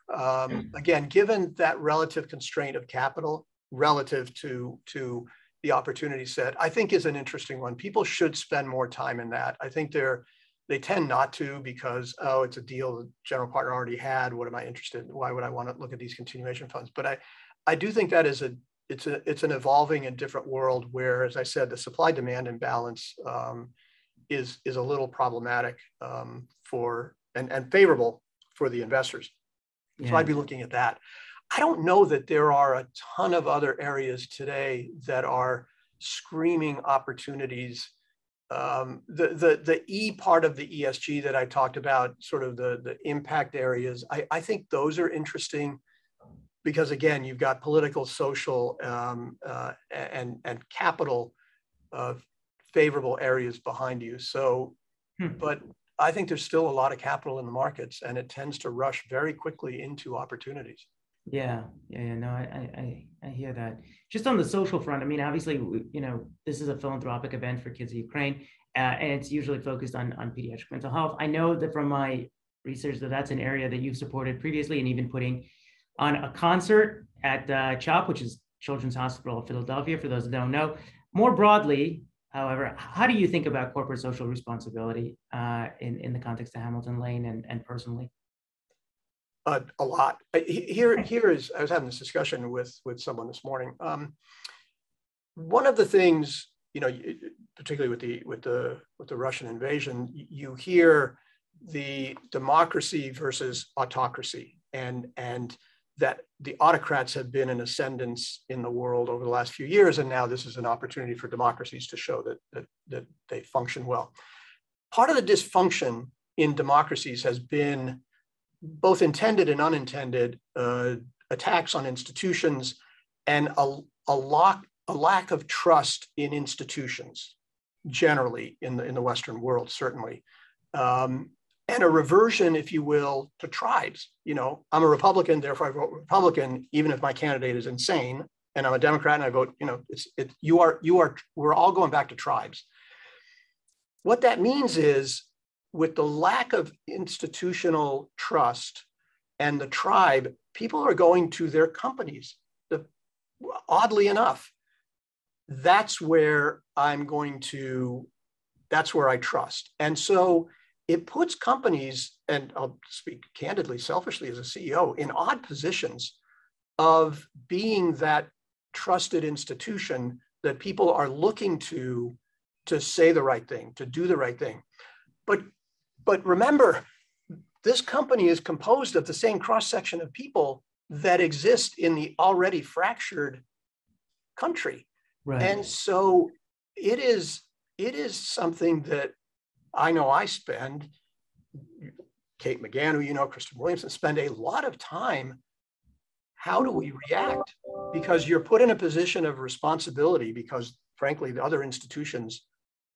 again, given that relative constraint of capital relative to the opportunity set, I think is an interesting one. People should spend more time in that. I think they tend not to because, oh, it's a deal the general partner already had. What am I interested in? Why would I want to look at these continuation funds? But I do think that it's an evolving and different world where, as I said, the supply demand imbalance is a little problematic for and favorable for the investors. So I'd be looking at that. I don't know that there are a ton of other areas today that are screaming opportunities. The E part of the ESG that I talked about, sort of the impact areas, I think those are interesting because, again, you've got political, social, and capital favorable areas behind you. So, but I think there's still a lot of capital in the markets, and it tends to rush very quickly into opportunities. Yeah. No, I hear that. Just on the social front, I mean, obviously, you know, this is a philanthropic event for kids in Ukraine, and it's usually focused on pediatric mental health. I know that from my research that that's an area that you've supported previously, and even putting on a concert at CHOP, which is Children's Hospital of Philadelphia, for those that don't know. More broadly, however, how do you think about corporate social responsibility in the context of Hamilton Lane and personally? A lot. Here is, I was having this discussion with someone this morning. One of the things, you know, particularly with the Russian invasion, you hear the democracy versus autocracy, and that the autocrats have been in ascendance in the world over the last few years, and now this is an opportunity for democracies to show that they function well. Part of the dysfunction in democracies has been both intended and unintended attacks on institutions and a lack of trust in institutions generally in the Western world, certainly. And a reversion, if you will, to tribes. You know, I'm a Republican, therefore I vote Republican, even if my candidate is insane. And I'm a Democrat and I vote, you know, we're all going back to tribes. What that means is, with the lack of institutional trust and the tribe, people are going to their companies. Oddly enough, that's where that's where I trust. And so it puts companies, and I'll speak candidly, selfishly as a CEO, in odd positions of being that trusted institution that people are looking to say the right thing, to do the right thing. But remember, this company is composed of the same cross-section of people that exist in the already fractured country. Right. And so it is something that I know I spend, Kate McGann, who you know, Kristen Williamson, spend a lot of time. How do we react? Because you're put in a position of responsibility because, frankly, the other institutions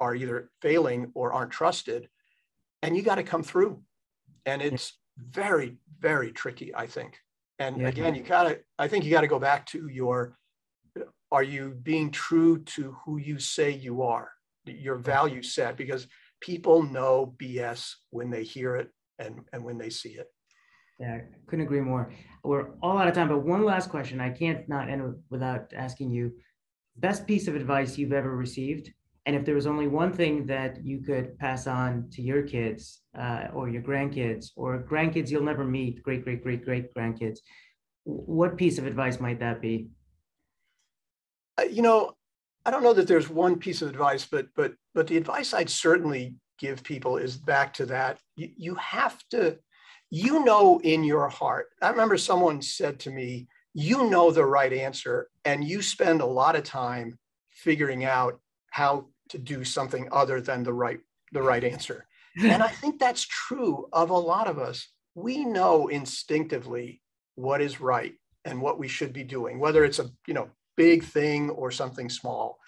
are either failing or aren't trusted. And you got to come through. And it's very, very tricky, I think. And again, I think you got to go back to are you being true to who you say you are, your value set? Because people know BS when they hear it and when they see it. Yeah, couldn't agree more. We're all out of time, but one last question. I can't not end without asking you, best piece of advice you've ever received? And if there was only one thing that you could pass on to your kids or your grandkids or grandkids you'll never meet, great grandkids, what piece of advice might that be? You know, I don't know that there's one piece of advice, but the advice I'd certainly give people is back to that. You have to, you know, in your heart. I remember someone said to me, you know the right answer, and you spend a lot of time figuring out how to do something other than the right answer. And I think that's true of a lot of us. We know instinctively what is right and what we should be doing, whether it's a big thing or something small.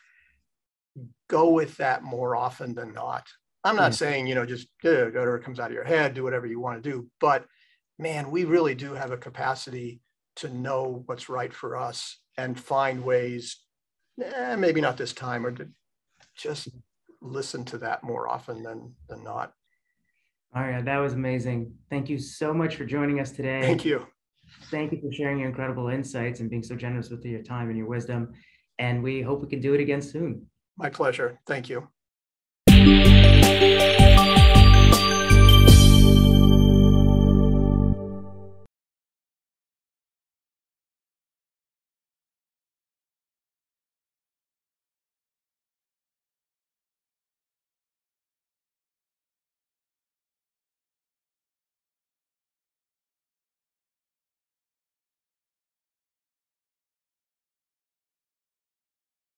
Go with that more often than not. I'm not saying, just do whatever comes out of your head, do whatever you want to do. But man, we really do have a capacity to know what's right for us and find ways, maybe not this time, or to just listen to that more often than not. All right, that was amazing. Thank you so much for joining us today. Thank you. Thank you for sharing your incredible insights and being so generous with your time and your wisdom. And we hope we can do it again soon. My pleasure. Thank you.